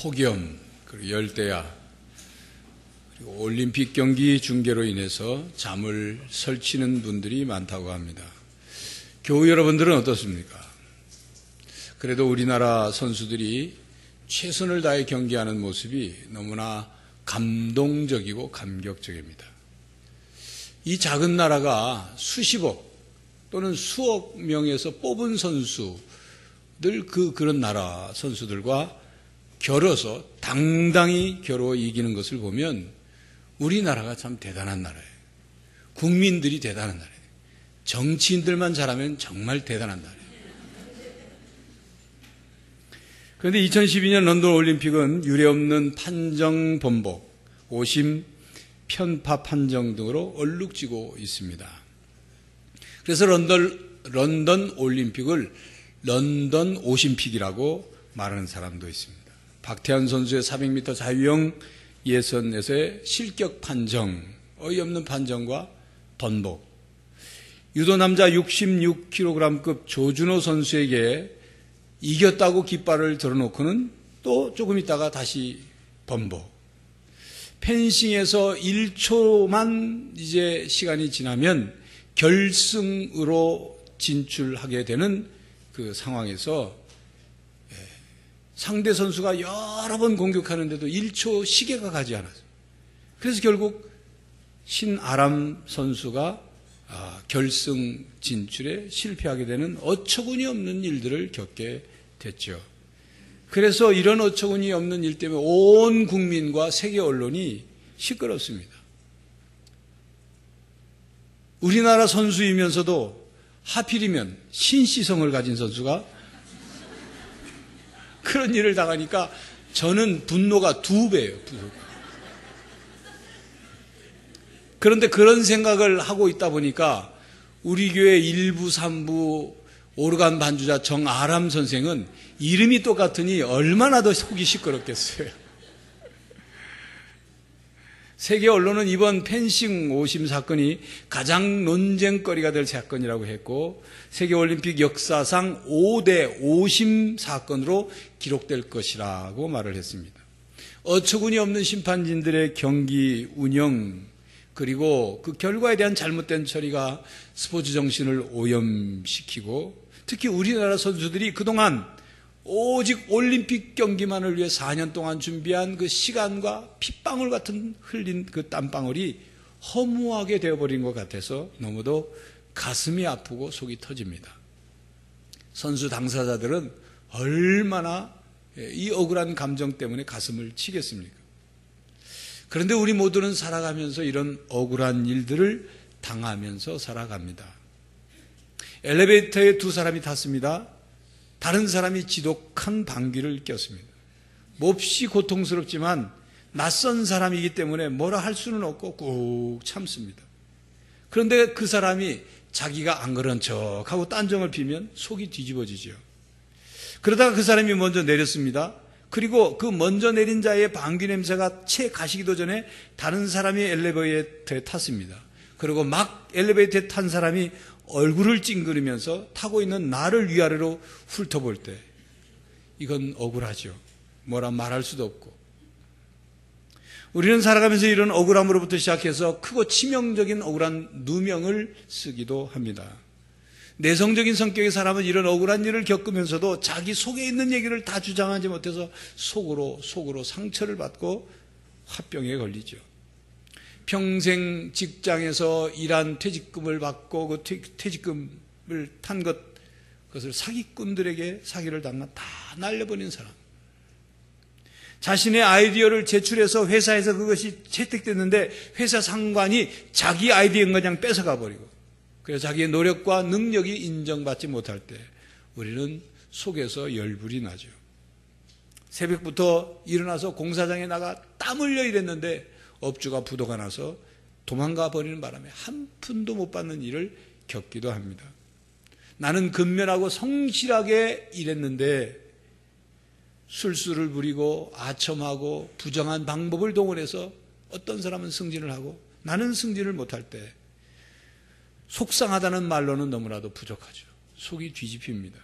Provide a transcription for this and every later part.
폭염, 그리고 열대야, 그리고 올림픽 경기 중계로 인해서 잠을 설치는 분들이 많다고 합니다. 교우 여러분들은 어떻습니까? 그래도 우리나라 선수들이 최선을 다해 경기하는 모습이 너무나 감동적이고 감격적입니다. 이 작은 나라가 수십억 또는 수억 명에서 뽑은 선수들, 그런 나라 선수들과 겨뤄서 당당히 겨루어 이기는 것을 보면 우리나라가 참 대단한 나라예요. 국민들이 대단한 나라예요. 정치인들만 잘하면 정말 대단한 나라예요. 그런데 2012년 런던 올림픽은 유례없는 판정 번복, 오심, 편파 판정 등으로 얼룩지고 있습니다. 그래서 런던 올림픽을 런던 오심픽이라고 말하는 사람도 있습니다. 박태환 선수의 400m 자유형 예선에서의 실격 판정, 어이없는 판정과 번복, 유도 남자 66kg급 조준호 선수에게 이겼다고 깃발을 들어놓고는 또 조금 있다가 다시 번복, 펜싱에서 1초만 이제 시간이 지나면 결승으로 진출하게 되는 그 상황에서 상대 선수가 여러 번 공격하는데도 1초 시계가 가지 않았어요. 그래서 결국 신아람 선수가 결승 진출에 실패하게 되는 어처구니 없는 일들을 겪게 됐죠. 그래서 이런 어처구니 없는 일 때문에 온 국민과 세계 언론이 시끄럽습니다. 우리나라 선수이면서도 하필이면 신시성을 가진 선수가 그런 일을 당하니까 저는 분노가 2배예요. 그런데 그런 생각을 하고 있다 보니까 우리 교회 1부, 3부 오르간 반주자 정아람 선생은 이름이 똑같으니 얼마나 더 속이 시끄럽겠어요. 세계 언론은 이번 펜싱 오심 사건이 가장 논쟁거리가 될 사건이라고 했고 세계올림픽 역사상 5대 오심 사건으로 기록될 것이라고 말을 했습니다. 어처구니 없는 심판진들의 경기 운영 그리고 그 결과에 대한 잘못된 처리가 스포츠 정신을 오염시키고 특히 우리나라 선수들이 그동안 오직 올림픽 경기만을 위해 4년 동안 준비한 그 시간과 핏방울 같은 흘린 그 땀방울이 허무하게 되어버린 것 같아서 너무도 가슴이 아프고 속이 터집니다. 선수 당사자들은 얼마나 이 억울한 감정 때문에 가슴을 치겠습니까? 그런데 우리 모두는 살아가면서 이런 억울한 일들을 당하면서 살아갑니다. 엘리베이터에 2사람이 탔습니다. 다른 사람이 지독한 방귀를 꼈습니다. 몹시 고통스럽지만 낯선 사람이기 때문에 뭐라 할 수는 없고 꾹 참습니다. 그런데 그 사람이 자기가 안 그런 척하고 딴정을 피면 속이 뒤집어지죠. 그러다가 그 사람이 먼저 내렸습니다. 그리고 그 먼저 내린 자의 방귀 냄새가 채 가시기도 전에 다른 사람이 엘리베이터에 탔습니다. 그리고 막 엘리베이터에 탄 사람이 얼굴을 찡그리면서 타고 있는 나를 위아래로 훑어볼 때 이건 억울하죠. 뭐라 말할 수도 없고. 우리는 살아가면서 이런 억울함으로부터 시작해서 크고 치명적인 억울한 누명을 쓰기도 합니다. 내성적인 성격의 사람은 이런 억울한 일을 겪으면서도 자기 속에 있는 얘기를 다 주장하지 못해서 속으로 상처를 받고 화병에 걸리죠. 평생 직장에서 일한 퇴직금을 받고 그 퇴직금을 탄 그것을 사기꾼들에게 사기를 당한 다 날려버린 사람. 자신의 아이디어를 제출해서 회사에서 그것이 채택됐는데 회사 상관이 자기 아이디어인 그냥 뺏어가 버리고 그래서 자기의 노력과 능력이 인정받지 못할 때 우리는 속에서 열불이 나죠. 새벽부터 일어나서 공사장에 나가 땀 흘려 일했는데 업주가 부도가 나서 도망가 버리는 바람에 한 푼도 못 받는 일을 겪기도 합니다. 나는 근면하고 성실하게 일했는데 술수를 부리고 아첨하고 부정한 방법을 동원해서 어떤 사람은 승진을 하고 나는 승진을 못할 때 속상하다는 말로는 너무나도 부족하죠. 속이 뒤집힙니다.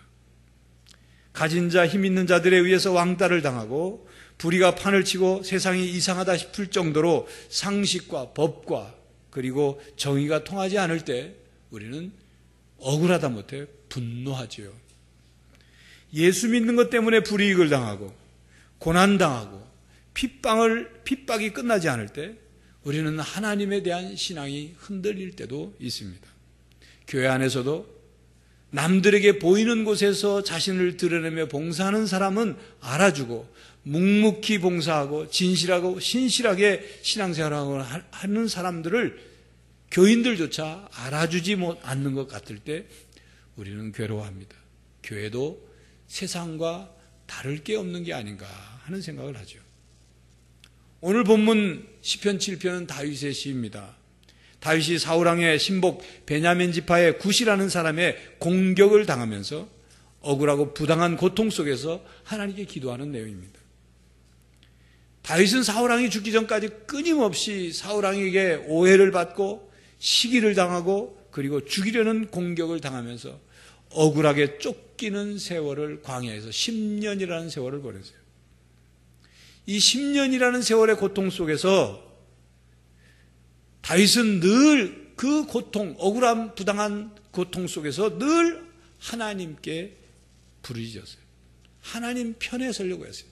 가진 자, 힘 있는 자들에 의해서 왕따를 당하고 불의가 판을 치고 세상이 이상하다 싶을 정도로 상식과 법과 그리고 정의가 통하지 않을 때 우리는 억울하다 못해 분노하지요. 예수 믿는 것 때문에 불이익을 당하고 고난당하고 핍박이 끝나지 않을 때 우리는 하나님에 대한 신앙이 흔들릴 때도 있습니다. 교회 안에서도 남들에게 보이는 곳에서 자신을 드러내며 봉사하는 사람은 알아주고 묵묵히 봉사하고 진실하고 신실하게 신앙생활을 하는 사람들을 교인들조차 알아주지 않는 것 같을 때 우리는 괴로워합니다. 교회도 세상과 다를 게 없는 게 아닌가 하는 생각을 하죠. 오늘 본문 시편 7편은 다윗의 시입니다. 다윗이 사울왕의 신복 베냐민 지파의 굿이라는 사람의 공격을 당하면서 억울하고 부당한 고통 속에서 하나님께 기도하는 내용입니다. 다윗은 사울왕이 죽기 전까지 끊임없이 사울왕에게 오해를 받고 시기를 당하고 그리고 죽이려는 공격을 당하면서 억울하게 쫓기는 세월을 광야에서 10년이라는 세월을 보냈어요. 이 10년이라는 세월의 고통 속에서 다윗은 늘 그 고통, 억울함, 부당한 고통 속에서 늘 하나님께 부르짖었어요. 하나님 편에 서려고 했어요.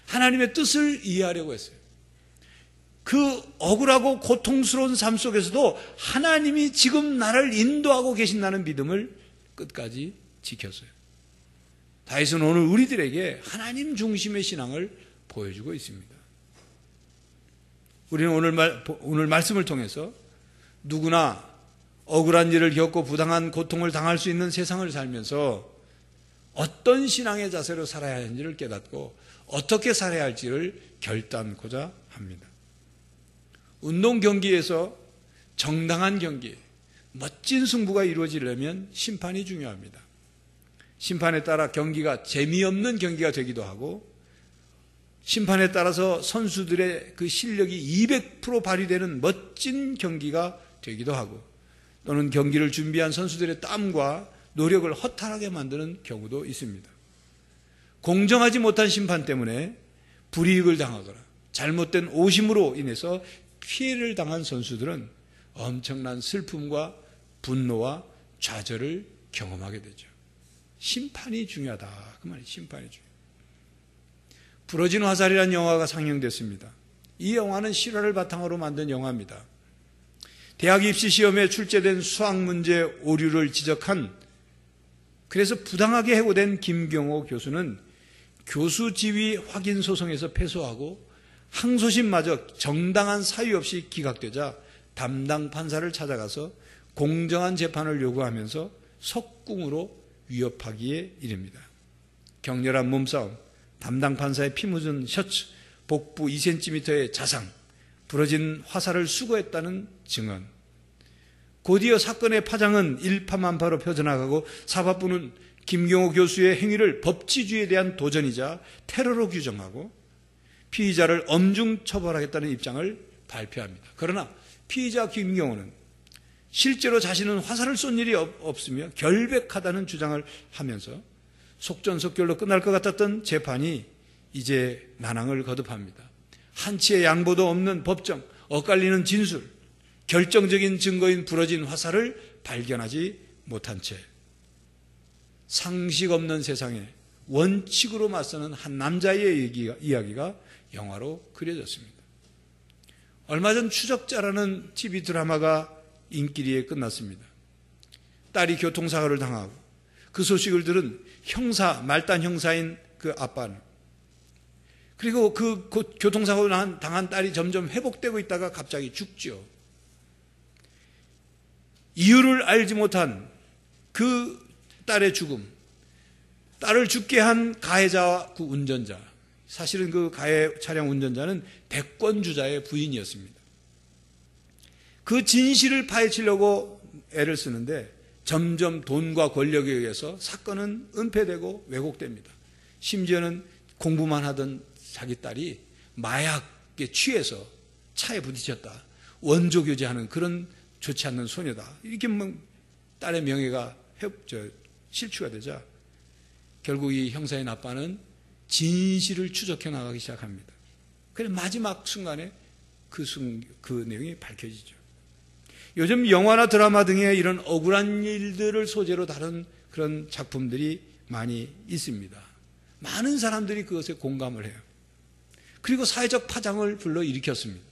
하나님의 뜻을 이해하려고 했어요. 그 억울하고 고통스러운 삶 속에서도 하나님이 지금 나를 인도하고 계신다는 믿음을 끝까지 지켰어요. 다윗은 오늘 우리들에게 하나님 중심의 신앙을 보여주고 있습니다. 우리는 오늘 말씀을 통해서 누구나 억울한 일을 겪고 부당한 고통을 당할 수 있는 세상을 살면서 어떤 신앙의 자세로 살아야 하는지를 깨닫고 어떻게 살아야 할지를 결단코자 합니다. 운동 경기에서 정당한 경기, 멋진 승부가 이루어지려면 심판이 중요합니다. 심판에 따라 경기가 재미없는 경기가 되기도 하고 심판에 따라서 선수들의 그 실력이 200% 발휘되는 멋진 경기가 되기도 하고 또는 경기를 준비한 선수들의 땀과 노력을 허탈하게 만드는 경우도 있습니다. 공정하지 못한 심판 때문에 불이익을 당하거나 잘못된 오심으로 인해서 피해를 당한 선수들은 엄청난 슬픔과 분노와 좌절을 경험하게 되죠. 심판이 중요하다. 그 말이 심판이 중요해요. 부러진 화살이라는 영화가 상영됐습니다. 이 영화는 실화를 바탕으로 만든 영화입니다. 대학 입시 시험에 출제된 수학 문제 오류를 지적한 그래서 부당하게 해고된 김경호 교수는 교수 지위 확인 소송에서 패소하고 항소심마저 정당한 사유 없이 기각되자 담당 판사를 찾아가서 공정한 재판을 요구하면서 석궁으로 위협하기에 이릅니다. 격렬한 몸싸움, 담당 판사의 피 묻은 셔츠, 복부 2cm의 자상, 부러진 화살을 수거했다는 증언. 곧이어 사건의 파장은 일파만파로 펴져나가고 사법부는 김경호 교수의 행위를 법치주의에 대한 도전이자 테러로 규정하고 피의자를 엄중 처벌하겠다는 입장을 발표합니다. 그러나 피의자 김경호는 실제로 자신은 화살을 쏜 일이 없으며 결백하다는 주장을 하면서 속전속결로 끝날 것 같았던 재판이 이제 난항을 거듭합니다. 한치의 양보도 없는 법정, 엇갈리는 진술, 결정적인 증거인 부러진 화살을 발견하지 못한 채 상식 없는 세상에 원칙으로 맞서는 한 남자의 이야기가 영화로 그려졌습니다. 얼마 전 추적자라는 TV 드라마가 인기리에 끝났습니다. 딸이 교통사고를 당하고 그 소식을 들은 말단 형사인 그 아빠는 그리고 그 교통사고를 당한 딸이 점점 회복되고 있다가 갑자기 죽죠. 이유를 알지 못한 그 딸의 죽음, 딸을 죽게 한 가해자와 그 운전자, 사실은 그 가해 차량 운전자는 대권주자의 부인이었습니다. 그 진실을 파헤치려고 애를 쓰는데 점점 돈과 권력에 의해서 사건은 은폐되고 왜곡됩니다. 심지어는 공부만 하던 자기 딸이 마약에 취해서 차에 부딪혔다. 원조 교제하는 그런 좋지 않는 소녀다. 이렇게 딸의 명예가 실추가 되자 결국 이 형사의 나빠는 진실을 추적해 나가기 시작합니다. 그래 마지막 순간에 그 내용이 밝혀지죠. 요즘 영화나 드라마 등의 이런 억울한 일들을 소재로 다룬 그런 작품들이 많이 있습니다. 많은 사람들이 그것에 공감을 해요. 그리고 사회적 파장을 불러일으켰습니다.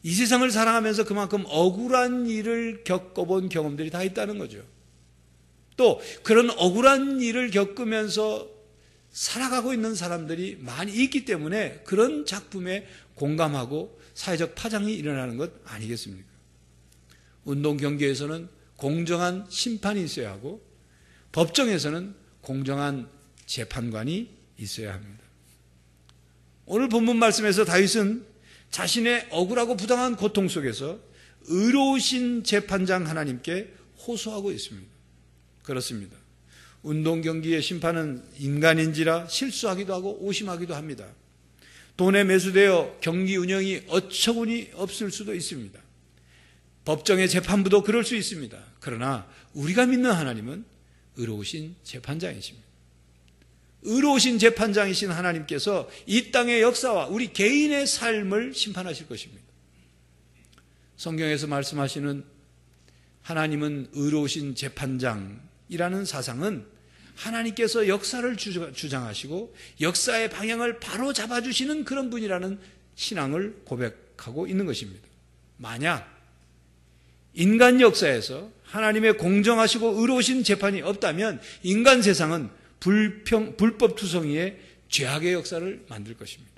이 세상을 살아가면서 그만큼 억울한 일을 겪어본 경험들이 다 있다는 거죠. 또 그런 억울한 일을 겪으면서 살아가고 있는 사람들이 많이 있기 때문에 그런 작품에 공감하고 사회적 파장이 일어나는 것 아니겠습니까? 운동 경기에서는 공정한 심판이 있어야 하고 법정에서는 공정한 재판관이 있어야 합니다. 오늘 본문 말씀에서 다윗은 자신의 억울하고 부당한 고통 속에서 의로우신 재판장 하나님께 호소하고 있습니다. 그렇습니다. 운동 경기의 심판은 인간인지라 실수하기도 하고 오심하기도 합니다. 돈에 매수되어 경기 운영이 어처구니 없을 수도 있습니다. 법정의 재판부도 그럴 수 있습니다. 그러나 우리가 믿는 하나님은 의로우신 재판장이십니다. 의로우신 재판장이신 하나님께서 이 땅의 역사와 우리 개인의 삶을 심판하실 것입니다. 성경에서 말씀하시는 하나님은 의로우신 재판장이라는 사상은 하나님께서 역사를 주장하시고 역사의 방향을 바로 잡아주시는 그런 분이라는 신앙을 고백하고 있는 것입니다. 만약 인간 역사에서 하나님의 공정하시고 의로우신 재판이 없다면 인간 세상은 불법투성이의 죄악의 역사를 만들 것입니다.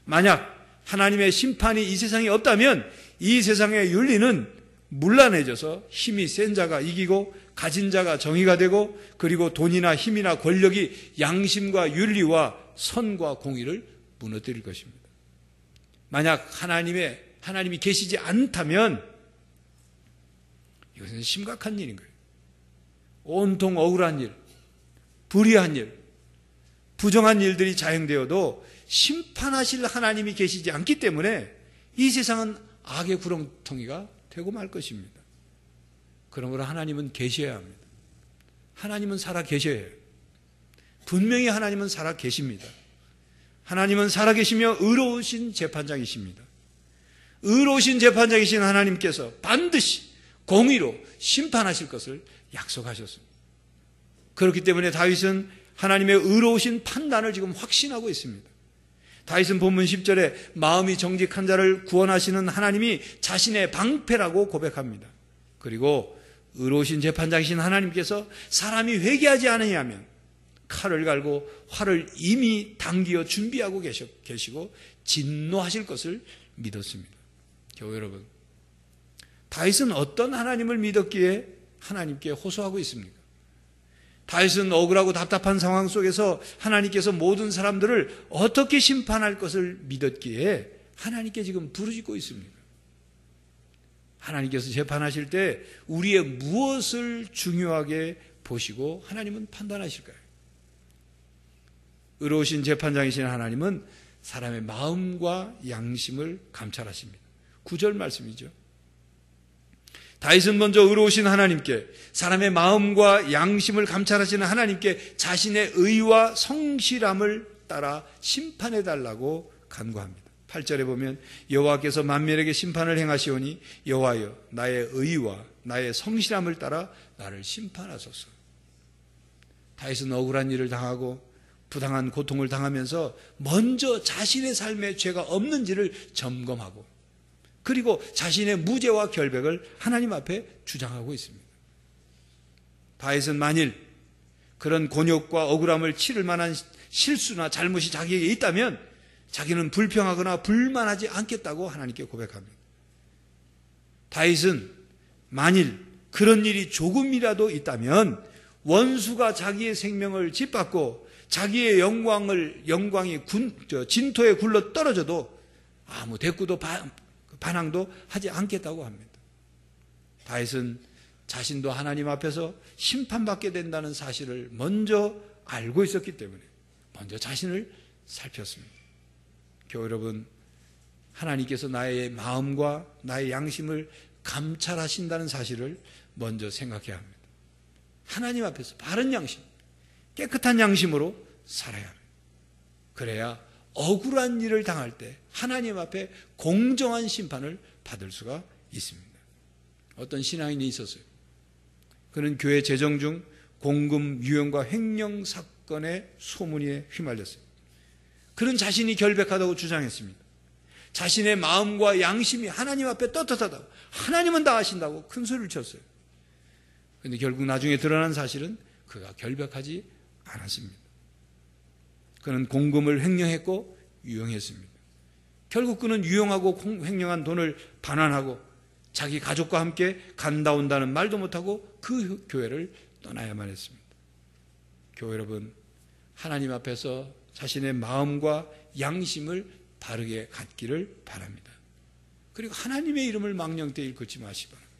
만약 하나님의 심판이 이 세상에 없다면 이 세상의 윤리는 문란해져서 힘이 센 자가 이기고 가진 자가 정의가 되고 그리고 돈이나 힘이나 권력이 양심과 윤리와 선과 공의를 무너뜨릴 것입니다. 만약 하나님이 계시지 않다면 이것은 심각한 일인 거예요. 온통 억울한 일, 불의한 일, 부정한 일들이 자행되어도 심판하실 하나님이 계시지 않기 때문에 이 세상은 악의 구렁텅이가 되고 말 것입니다. 그러므로 하나님은 계셔야 합니다. 하나님은 살아 계셔야 해요. 분명히 하나님은 살아 계십니다. 하나님은 살아 계시며 의로우신 재판장이십니다. 의로우신 재판장이신 하나님께서 반드시 공의로 심판하실 것을 약속하셨습니다. 그렇기 때문에 다윗은 하나님의 의로우신 판단을 지금 확신하고 있습니다. 다윗은 본문 10절에 마음이 정직한 자를 구원하시는 하나님이 자신의 방패라고 고백합니다. 그리고 의로우신 재판장이신 하나님께서 사람이 회개하지 않으냐면 칼을 갈고 활을 이미 당기어 준비하고 계시고 진노하실 것을 믿었습니다. 교회 여러분, 다윗은 어떤 하나님을 믿었기에 하나님께 호소하고 있습니까? 다윗은 억울하고 답답한 상황 속에서 하나님께서 모든 사람들을 어떻게 심판할 것을 믿었기에 하나님께 지금 부르짖고 있습니다. 하나님께서 재판하실 때 우리의 무엇을 중요하게 보시고 하나님은 판단하실까요? 의로우신 재판장이신 하나님은 사람의 마음과 양심을 감찰하십니다. 9절 말씀이죠. 다윗은 먼저 의로우신 하나님께, 사람의 마음과 양심을 감찰하시는 하나님께 자신의 의와 성실함을 따라 심판해달라고 간구합니다. 8절에 보면 여호와께서 만민에게 심판을 행하시오니 여호와여 나의 의와 나의 성실함을 따라 나를 심판하소서. 다윗은 억울한 일을 당하고 부당한 고통을 당하면서 먼저 자신의 삶에 죄가 없는지를 점검하고 그리고 자신의 무죄와 결백을 하나님 앞에 주장하고 있습니다. 다윗은 만일 그런 곤욕과 억울함을 치를 만한 실수나 잘못이 자기에게 있다면 자기는 불평하거나 불만하지 않겠다고 하나님께 고백합니다. 다윗은 만일 그런 일이 조금이라도 있다면 원수가 자기의 생명을 짓밟고 자기의 영광이 진토에 굴러 떨어져도 아무 대꾸도 반항도 하지 않겠다고 합니다. 다윗은 자신도 하나님 앞에서 심판받게 된다는 사실을 먼저 알고 있었기 때문에 먼저 자신을 살폈습니다. 교회 여러분, 하나님께서 나의 마음과 나의 양심을 감찰하신다는 사실을 먼저 생각해야 합니다. 하나님 앞에서 바른 양심, 깨끗한 양심으로 살아야 합니다. 그래야 억울한 일을 당할 때 하나님 앞에 공정한 심판을 받을 수가 있습니다. 어떤 신앙인이 있었어요. 그는 교회 재정 중 공금 유용과 횡령 사건의 소문에 휘말렸어요. 그는 자신이 결백하다고 주장했습니다. 자신의 마음과 양심이 하나님 앞에 떳떳하다고, 하나님은 다 아신다고 큰 소리를 쳤어요. 그런데 결국 나중에 드러난 사실은 그가 결백하지 않았습니다. 그는 공금을 횡령했고 유용했습니다. 결국 그는 유용하고 횡령한 돈을 반환하고 자기 가족과 함께 간다 온다는 말도 못하고 그 교회를 떠나야만 했습니다. 교회 여러분, 하나님 앞에서 자신의 마음과 양심을 바르게 갖기를 바랍니다. 그리고 하나님의 이름을 망령되이 일컫지 마시기 바랍니다.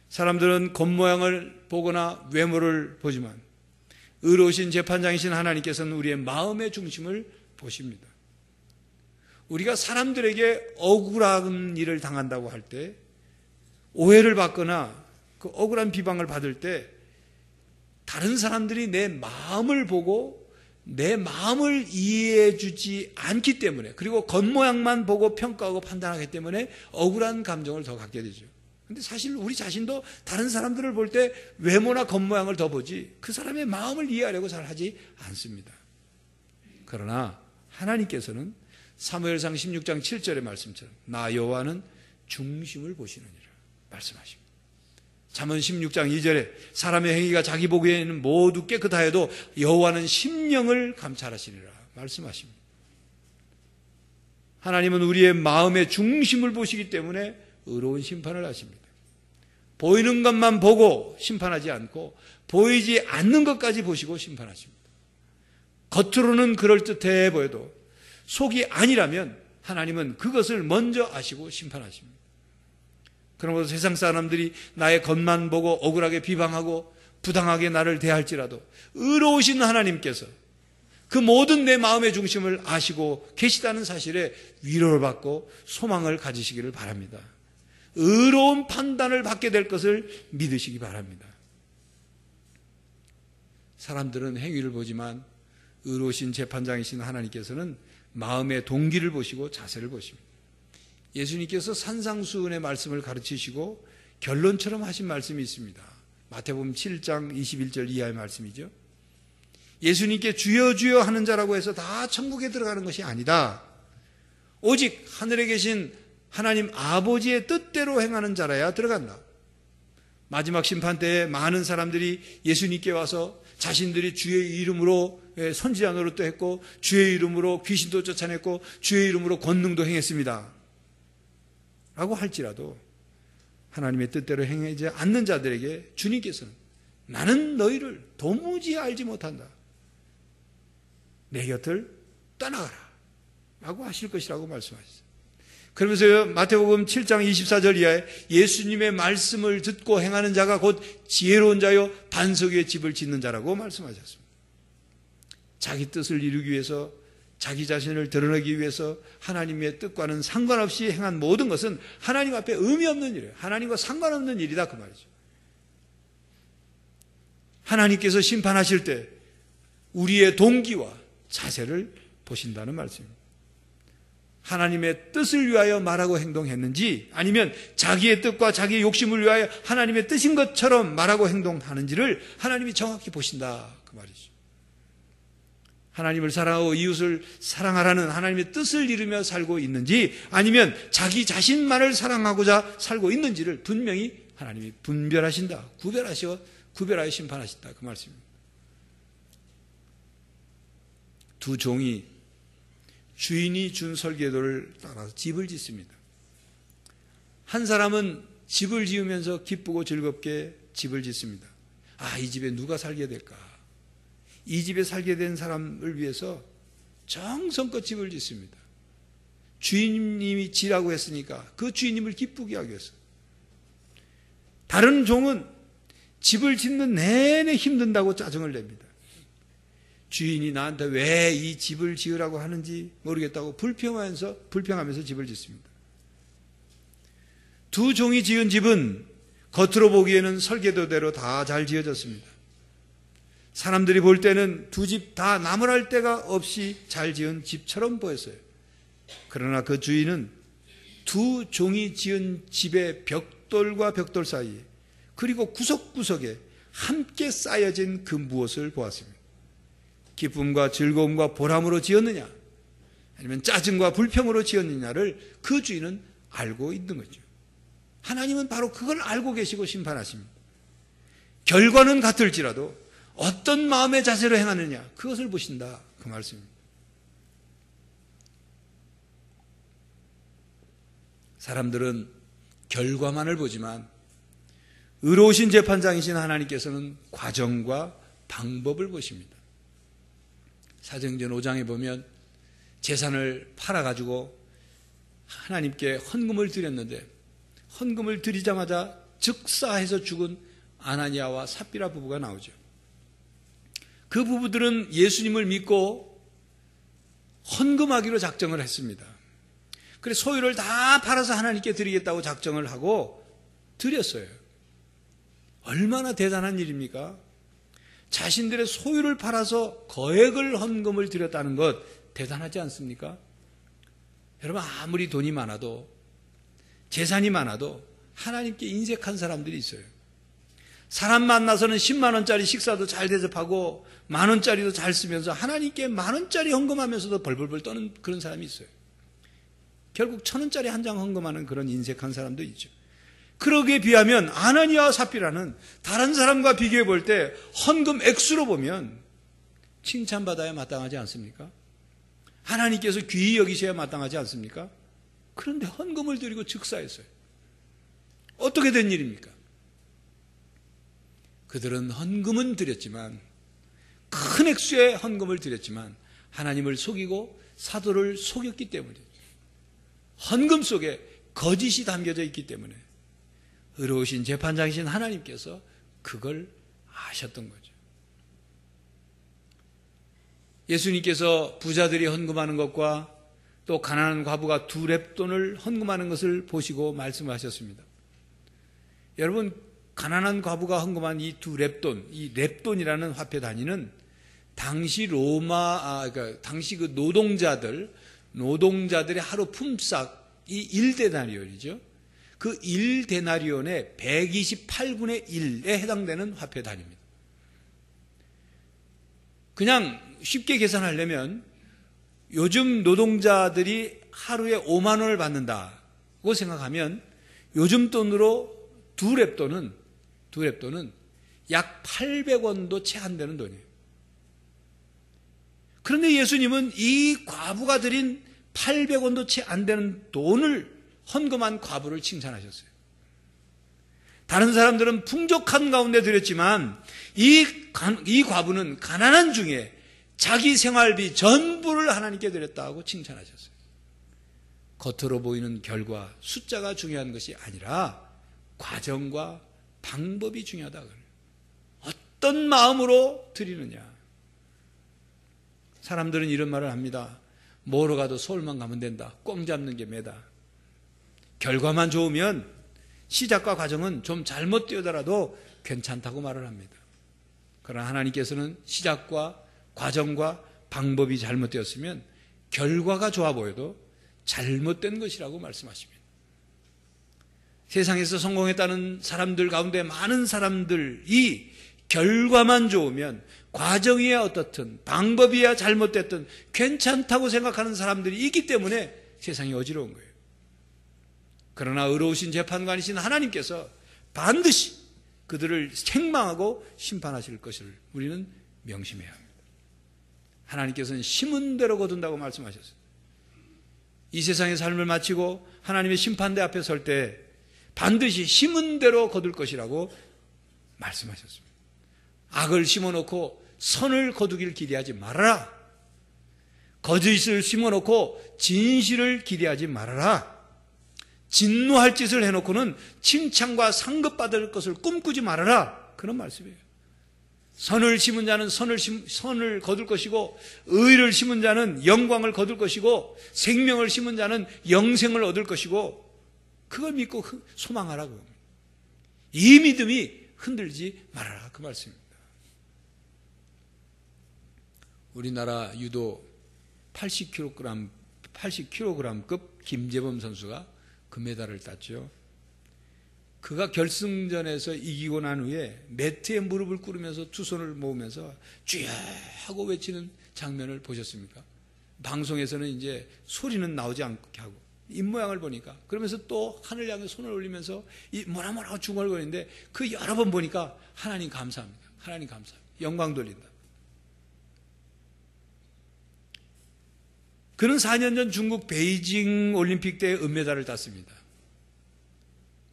사람들은 겉모양을 보거나 외모를 보지만 의로우신 재판장이신 하나님께서는 우리의 마음의 중심을 보십니다. 우리가 사람들에게 억울한 일을 당한다고 할 때, 오해를 받거나 그 억울한 비방을 받을 때 다른 사람들이 내 마음을 보고 내 마음을 이해해 주지 않기 때문에, 그리고 겉모양만 보고 평가하고 판단하기 때문에 억울한 감정을 더 갖게 되죠. 근데 사실 우리 자신도 다른 사람들을 볼 때 외모나 겉모양을 더 보지 그 사람의 마음을 이해하려고 잘 하지 않습니다. 그러나 하나님께서는 사무엘상 16장 7절의 말씀처럼 나 여호와는 중심을 보시느니라 말씀하십니다. 잠언 16장 2절에 사람의 행위가 자기 보기에는 모두 깨끗하여도 여호와는 심령을 감찰하시리라 말씀하십니다. 하나님은 우리의 마음의 중심을 보시기 때문에 의로운 심판을 하십니다. 보이는 것만 보고 심판하지 않고 보이지 않는 것까지 보시고 심판하십니다. 겉으로는 그럴듯해 보여도 속이 아니라면 하나님은 그것을 먼저 아시고 심판하십니다. 그러므로 세상 사람들이 나의 겉만 보고 억울하게 비방하고 부당하게 나를 대할지라도 의로우신 하나님께서 그 모든 내 마음의 중심을 아시고 계시다는 사실에 위로를 받고 소망을 가지시기를 바랍니다. 의로운 판단을 받게 될 것을 믿으시기 바랍니다. 사람들은 행위를 보지만 의로우신 재판장이신 하나님께서는 마음의 동기를 보시고 자세를 보십니다. 예수님께서 산상수훈의 말씀을 가르치시고 결론처럼 하신 말씀이 있습니다. 마태복음 7장 21절 이하의 말씀이죠. 예수님께 주여 주여 하는 자라고 해서 다 천국에 들어가는 것이 아니다. 오직 하늘에 계신 하나님 아버지의 뜻대로 행하는 자라야 들어간다. 마지막 심판 때에 많은 사람들이 예수님께 와서 자신들이 주의 이름으로 선지자 노릇도 했고 주의 이름으로 귀신도 쫓아냈고 주의 이름으로 권능도 행했습니다 라고 할지라도 하나님의 뜻대로 행하지 않는 자들에게 주님께서는 나는 너희를 도무지 알지 못한다. 내 곁을 떠나가라 라고 하실 것이라고 말씀하셨어요. 그러면서 마태복음 7장 24절 이하에 예수님의 말씀을 듣고 행하는 자가 곧 지혜로운 자요 반석 위에 집을 짓는 자라고 말씀하셨습니다. 자기 뜻을 이루기 위해서 자기 자신을 드러내기 위해서 하나님의 뜻과는 상관없이 행한 모든 것은 하나님 앞에 의미 없는 일이에요. 하나님과 상관없는 일이다 그 말이죠. 하나님께서 심판하실 때 우리의 동기와 자세를 보신다는 말씀입니다. 하나님의 뜻을 위하여 말하고 행동했는지 아니면 자기의 뜻과 자기의 욕심을 위하여 하나님의 뜻인 것처럼 말하고 행동하는지를 하나님이 정확히 보신다 그 말이죠. 하나님을 사랑하고 이웃을 사랑하라는 하나님의 뜻을 이루며 살고 있는지 아니면 자기 자신만을 사랑하고자 살고 있는지를 분명히 하나님이 분별하신다. 구별하여 심판하신다 그 말씀입니다. 두 종이 주인이 준 설계도를 따라서 집을 짓습니다. 한 사람은 집을 지으면서 기쁘고 즐겁게 집을 짓습니다. 아, 이 집에 누가 살게 될까? 이 집에 살게 된 사람을 위해서 정성껏 집을 짓습니다. 주인님이 지라고 했으니까 그 주인님을 기쁘게 하기 위해서. 다른 종은 집을 짓는 내내 힘든다고 짜증을 냅니다. 주인이 나한테 왜 이 집을 지으라고 하는지 모르겠다고 불평하면서 집을 짓습니다. 두 종이 지은 집은 겉으로 보기에는 설계도대로 다 잘 지어졌습니다. 사람들이 볼 때는 두 집 다 나무랄 데가 없이 잘 지은 집처럼 보였어요. 그러나 그 주인은 두 종이 지은 집의 벽돌과 벽돌 사이에 그리고 구석구석에 함께 쌓여진 그 무엇을 보았습니다. 기쁨과 즐거움과 보람으로 지었느냐 아니면 짜증과 불평으로 지었느냐를 그 주인은 알고 있는 거죠. 하나님은 바로 그걸 알고 계시고 심판하십니다. 결과는 같을지라도 어떤 마음의 자세로 행하느냐 그것을 보신다 그 말씀입니다. 사람들은 결과만을 보지만 의로우신 재판장이신 하나님께서는 과정과 방법을 보십니다. 사도행전 5장에 보면 재산을 팔아가지고 하나님께 헌금을 드렸는데 헌금을 드리자마자 즉사해서 죽은 아나니아와 삽비라 부부가 나오죠. 그 부부들은 예수님을 믿고 헌금하기로 작정을 했습니다. 그래서 소유를 다 팔아서 하나님께 드리겠다고 작정을 하고 드렸어요. 얼마나 대단한 일입니까? 자신들의 소유를 팔아서 거액을 헌금을 드렸다는 것 대단하지 않습니까? 여러분 아무리 돈이 많아도 재산이 많아도 하나님께 인색한 사람들이 있어요. 사람 만나서는 10만 원짜리 식사도 잘 대접하고 만 원짜리도 잘 쓰면서 하나님께 만 원짜리 헌금하면서도 벌벌벌 떠는 그런 사람이 있어요. 결국 1,000원짜리 한 장 헌금하는 그런 인색한 사람도 있죠. 그러기에 비하면 아나니아와 삽비라는 다른 사람과 비교해 볼 때 헌금 액수로 보면 칭찬받아야 마땅하지 않습니까? 하나님께서 귀히 여기셔야 마땅하지 않습니까? 그런데 헌금을 드리고 즉사했어요. 어떻게 된 일입니까? 그들은 헌금은 드렸지만 큰 액수의 헌금을 드렸지만 하나님을 속이고 사도를 속였기 때문이에요. 헌금 속에 거짓이 담겨져 있기 때문에 의로우신 재판장이신 하나님께서 그걸 아셨던 거죠. 예수님께서 부자들이 헌금하는 것과 또 가난한 과부가 2렙돈을 헌금하는 것을 보시고 말씀하셨습니다. 여러분 가난한 과부가 헌금한 이 2렙돈, 이 렙돈이라는 화폐 단위는 당시 그러니까 당시 그 노동자들의 하루 품삯이 1데나리온이죠. 그 1데나리온의 128분의 1에 해당되는 화폐 단위입니다. 그냥 쉽게 계산하려면 요즘 노동자들이 하루에 5만 원을 받는다고 생각하면 요즘 돈으로 2렙돈은 약 800원도 채 안 되는 돈이에요. 그런데 예수님은 이 과부가 드린 800원도 채 안 되는 돈을 헌금한 과부를 칭찬하셨어요. 다른 사람들은 풍족한 가운데 드렸지만 이 과부는 가난한 중에 자기 생활비 전부를 하나님께 드렸다고 칭찬하셨어요. 겉으로 보이는 결과, 숫자가 중요한 것이 아니라 과정과 방법이 중요하다. 어떤 마음으로 드리느냐. 사람들은 이런 말을 합니다. 뭐로 가도 서울만 가면 된다. 꽝 잡는 게 매다. 결과만 좋으면 시작과 과정은 좀 잘못되더라도 괜찮다고 말을 합니다. 그러나 하나님께서는 시작과 과정과 방법이 잘못되었으면 결과가 좋아 보여도 잘못된 것이라고 말씀하십니다. 세상에서 성공했다는 사람들 가운데 많은 사람들이 결과만 좋으면 과정이야 어떻든 방법이야 잘못됐든 괜찮다고 생각하는 사람들이 있기 때문에 세상이 어지러운 거예요. 그러나 의로우신 재판관이신 하나님께서 반드시 그들을 책망하고 심판하실 것을 우리는 명심해야 합니다. 하나님께서는 심은 대로 거둔다고 말씀하셨어요. 이 세상의 삶을 마치고 하나님의 심판대 앞에 설 때 반드시 심은 대로 거둘 것이라고 말씀하셨습니다. 악을 심어놓고 선을 거두길 기대하지 말아라. 거짓을 심어놓고 진실을 기대하지 말아라. 진노할 짓을 해놓고는 칭찬과 상급받을 것을 꿈꾸지 말아라. 그런 말씀이에요. 선을 심은 자는 선을 거둘 것이고 의를 심은 자는 영광을 거둘 것이고 생명을 심은 자는 영생을 얻을 것이고 그걸 믿고 소망하라고. 이 믿음이 흔들리지 말아라, 그 말씀입니다. 우리나라 유도 80kg급 김재범 선수가 금메달을 땄죠. 그가 결승전에서 이기고 난 후에 매트에 무릎을 꿇으면서 두 손을 모으면서 주여 하고 외치는 장면을 보셨습니까? 방송에서는 이제 소리는 나오지 않게 하고 입모양을 보니까 그러면서 또 하늘 향해 손을 올리면서 뭐라 중얼거리는데 그 여러 번 보니까 하나님 감사합니다. 하나님 감사합니다. 영광 돌린다. 그는 4년 전 중국 베이징 올림픽 때 은메달을 땄습니다.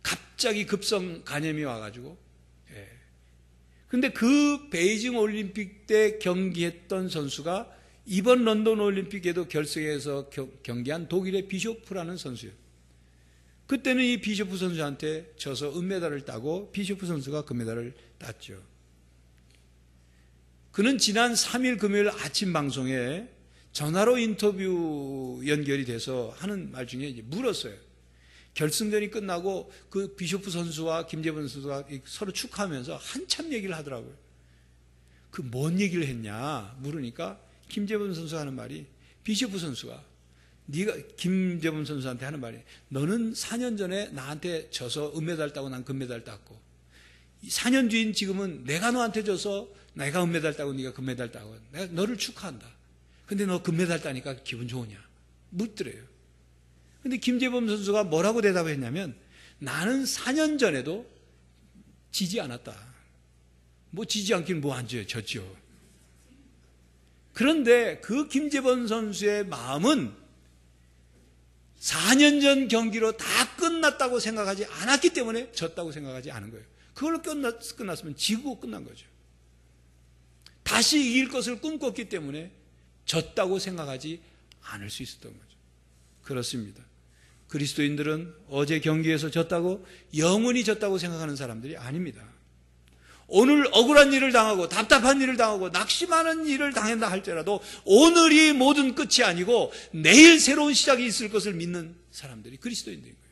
갑자기 급성 간염이 와가지고. 그런데 그 베이징 올림픽 때 경기했던 선수가 이번 런던 올림픽에도 결승에서 경기한 독일의 비쇼프라는 선수예요. 그때는 이 비쇼프 선수한테 져서 은메달을 따고 비쇼프 선수가 금메달을 땄죠. 그는 지난 3일 금요일 아침 방송에 전화로 인터뷰 연결이 돼서 하는 말 중에 이제 물었어요. 결승전이 끝나고 그 비쇼프 선수와 김재범 선수가 서로 축하하면서 한참 얘기를 하더라고요. 그 뭔 얘기를 했냐 물으니까 김재범 선수가 하는 말이, 비쇼프 선수가 김재범 선수한테 하는 말이, 너는 4년 전에 나한테 져서 은메달 따고 난 금메달 땄고 4년 뒤인 지금은 내가 너한테 져서 내가 은메달 따고 네가 금메달 따고 내가 너를 축하한다. 근데 너 금메달 따니까 기분 좋으냐? 묻더래요. 근데 김재범 선수가 뭐라고 대답했냐면, 나는 4년 전에도 지지 않았다. 뭐 지지 않긴 뭐 안 져요. 졌죠. 그런데 그 김재범 선수의 마음은 4년 전 경기로 다 끝났다고 생각하지 않았기 때문에 졌다고 생각하지 않은 거예요. 그걸로 끝났으면 지고 끝난 거죠. 다시 이길 것을 꿈꿨기 때문에 졌다고 생각하지 않을 수 있었던 거죠. 그렇습니다. 그리스도인들은 어제 경기에서 졌다고 영원히 졌다고 생각하는 사람들이 아닙니다. 오늘 억울한 일을 당하고 답답한 일을 당하고 낙심하는 일을 당한다 할지라도 오늘이 모든 끝이 아니고 내일 새로운 시작이 있을 것을 믿는 사람들이 그리스도인들인 거예요.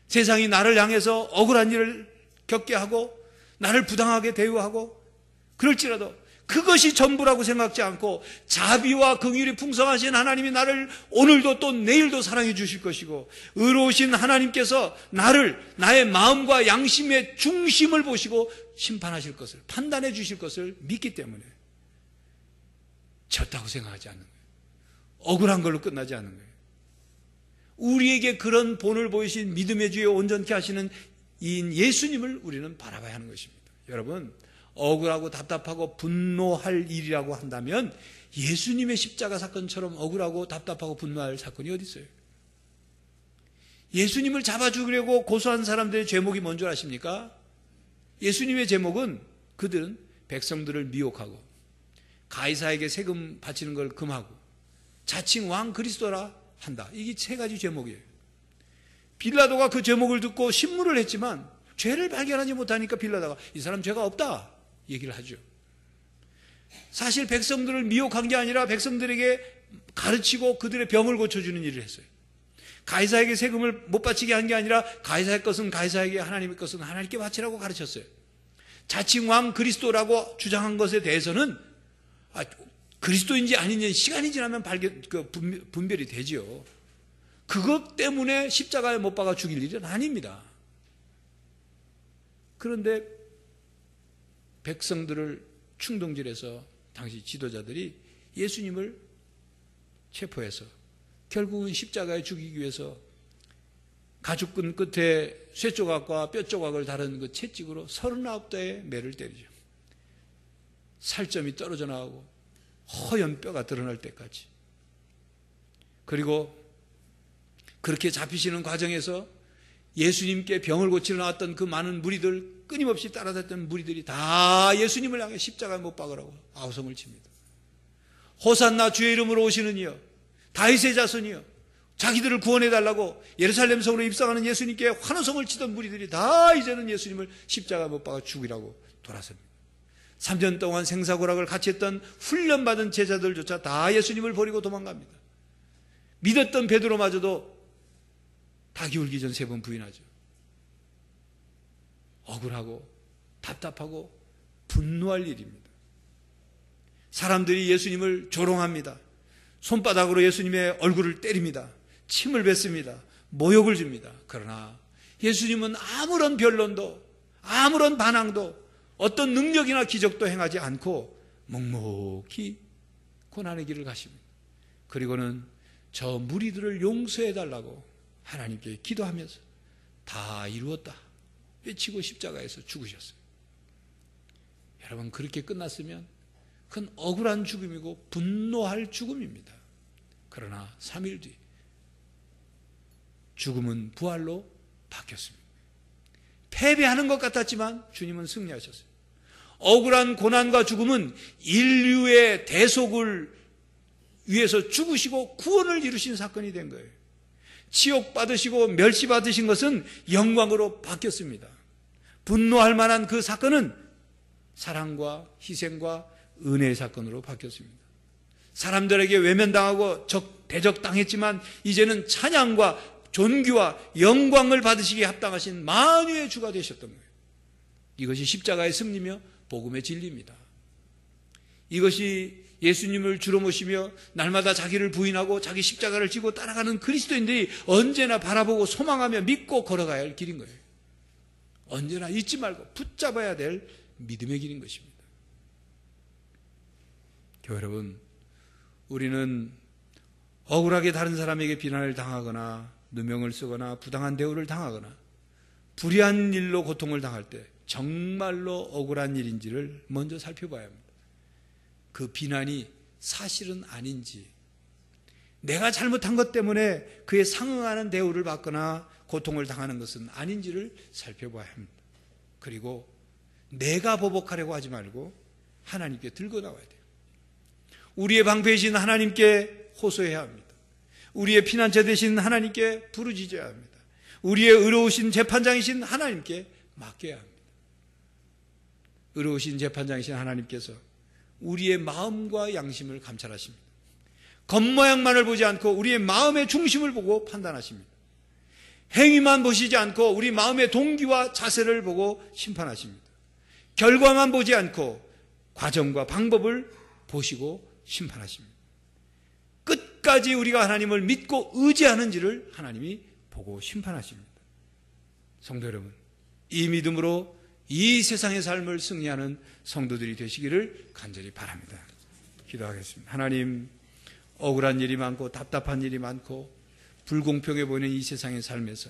세상이 나를 향해서 억울한 일을 겪게 하고 나를 부당하게 대우하고 그럴지라도 그것이 전부라고 생각지 않고 자비와 긍휼이 풍성하신 하나님이 나를 오늘도 또 내일도 사랑해 주실 것이고 의로우신 하나님께서 나의 마음과 양심의 중심을 보시고 심판하실 것을, 판단해 주실 것을 믿기 때문에 졌다고 생각하지 않는 거예요. 억울한 걸로 끝나지 않는 거예요. 우리에게 그런 본을 보이신 믿음의 주에 온전케 하시는 이인 예수님을 우리는 바라봐야 하는 것입니다. 여러분, 억울하고 답답하고 분노할 일이라고 한다면 예수님의 십자가 사건처럼 억울하고 답답하고 분노할 사건이 어디 있어요? 예수님을 잡아 죽이려고 고소한 사람들의 제목이 뭔 줄 아십니까? 예수님의 제목은 그들은 백성들을 미혹하고 가이사에게 세금 바치는 걸 금하고 자칭 왕 그리스도라 한다. 이게 세 가지 제목이에요. 빌라도가 그 제목을 듣고 신문을 했지만 죄를 발견하지 못하니까 빌라도가 이 사람 죄가 없다 얘기를 하죠. 사실 백성들을 미혹한 게 아니라 백성들에게 가르치고 그들의 병을 고쳐주는 일을 했어요. 가이사에게 세금을 못 바치게 한 게 아니라 가이사의 것은 가이사에게, 하나님의 것은 하나님께 바치라고 가르쳤어요. 자칭 왕 그리스도라고 주장한 것에 대해서는 그리스도인지 아닌지 시간이 지나면 분별이 되지요. 그것 때문에 십자가에 못 박아 죽일 일은 아닙니다. 그런데 백성들을 충동질해서 당시 지도자들이 예수님을 체포해서 결국은 십자가에 죽이기 위해서 가죽끈 끝에 쇠조각과 뼈조각을 다른 그 채찍으로 39대의 매를 때리죠. 살점이 떨어져 나가고 허연 뼈가 드러날 때까지. 그리고 그렇게 잡히시는 과정에서 예수님께 병을 고치러 나왔던 그 많은 무리들, 끊임없이 따라다녔던 무리들이 다 예수님을 향해 십자가에 못 박으라고 아우성을 칩니다. 호산나 주의 이름으로 오시는 이여, 다윗의 자손이여, 자기들을 구원해달라고 예루살렘 성으로 입성하는 예수님께 환호성을 치던 무리들이 다 이제는 예수님을 십자가에 못 박아 죽이라고 돌아섭니다. 3년 동안 생사고락을 같이 했던 훈련받은 제자들조차 다 예수님을 버리고 도망갑니다. 믿었던 베드로마저도 닭이 울기 전 3번 부인하죠. 억울하고 답답하고 분노할 일입니다. 사람들이 예수님을 조롱합니다. 손바닥으로 예수님의 얼굴을 때립니다. 침을 뱉습니다. 모욕을 줍니다. 그러나 예수님은 아무런 변론도 아무런 반항도 어떤 능력이나 기적도 행하지 않고 묵묵히 고난의 길을 가십니다. 그리고는 저 무리들을 용서해달라고 하나님께 기도하면서 다 이루었다 외치고 십자가에서 죽으셨어요. 여러분, 그렇게 끝났으면 그건 억울한 죽음이고 분노할 죽음입니다. 그러나 3일 뒤 죽음은 부활로 바뀌었습니다. 패배하는 것 같았지만 주님은 승리하셨어요. 억울한 고난과 죽음은 인류의 대속을 위해서 죽으시고 구원을 이루신 사건이 된 거예요. 치욕받으시고 멸시받으신 것은 영광으로 바뀌었습니다. 분노할 만한 그 사건은 사랑과 희생과 은혜의 사건으로 바뀌었습니다. 사람들에게 외면당하고 대적당했지만 이제는 찬양과 존귀와 영광을 받으시기에 합당하신 만유의 주가 되셨던 거예요. 이것이 십자가의 승리며 복음의 진리입니다. 이것이 예수님을 주로 모시며 날마다 자기를 부인하고 자기 십자가를 지고 따라가는 그리스도인들이 언제나 바라보고 소망하며 믿고 걸어가야 할 길인 거예요. 언제나 잊지 말고 붙잡아야 될 믿음의 길인 것입니다. 교회 여러분, 우리는 억울하게 다른 사람에게 비난을 당하거나 누명을 쓰거나 부당한 대우를 당하거나 불의한 일로 고통을 당할 때 정말로 억울한 일인지를 먼저 살펴봐야 합니다. 그 비난이 사실은 아닌지, 내가 잘못한 것 때문에 그에 상응하는 대우를 받거나 고통을 당하는 것은 아닌지를 살펴봐야 합니다. 그리고 내가 보복하려고 하지 말고 하나님께 들고 나와야 돼요. 우리의 방패이신 하나님께 호소해야 합니다. 우리의 피난처 되신 하나님께 부르짖어야 합니다. 우리의 의로우신 재판장이신 하나님께 맡겨야 합니다. 의로우신 재판장이신 하나님께서 우리의 마음과 양심을 감찰하십니다. 겉모양만을 보지 않고 우리의 마음의 중심을 보고 판단하십니다. 행위만 보시지 않고 우리 마음의 동기와 자세를 보고 심판하십니다. 결과만 보지 않고 과정과 방법을 보시고 심판하십니다. 끝까지 우리가 하나님을 믿고 의지하는지를 하나님이 보고 심판하십니다. 성도 여러분, 이 믿음으로 이 세상의 삶을 승리하는 성도들이 되시기를 간절히 바랍니다. 기도하겠습니다. 하나님, 억울한 일이 많고 답답한 일이 많고 불공평해 보이는 이 세상의 삶에서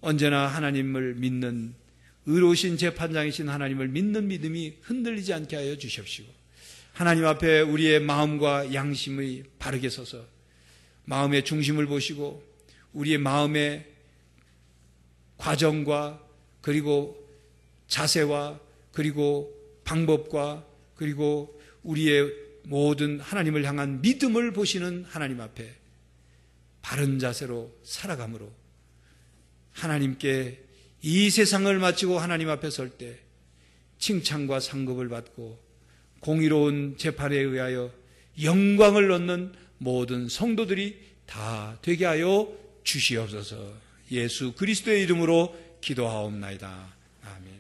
언제나 하나님을 믿는 의로우신 재판장이신 하나님을 믿는 믿음이 흔들리지 않게 하여 주십시오. 하나님 앞에 우리의 마음과 양심이 바르게 서서 마음의 중심을 보시고 우리의 마음의 과정과 그리고 자세와 그리고 방법과 그리고 우리의 모든 하나님을 향한 믿음을 보시는 하나님 앞에 바른 자세로 살아감으로 하나님께 이 세상을 마치고 하나님 앞에 설 때 칭찬과 상급을 받고 공의로운 재판에 의하여 영광을 얻는 모든 성도들이 다 되게 하여 주시옵소서. 예수 그리스도의 이름으로 기도하옵나이다. 아멘.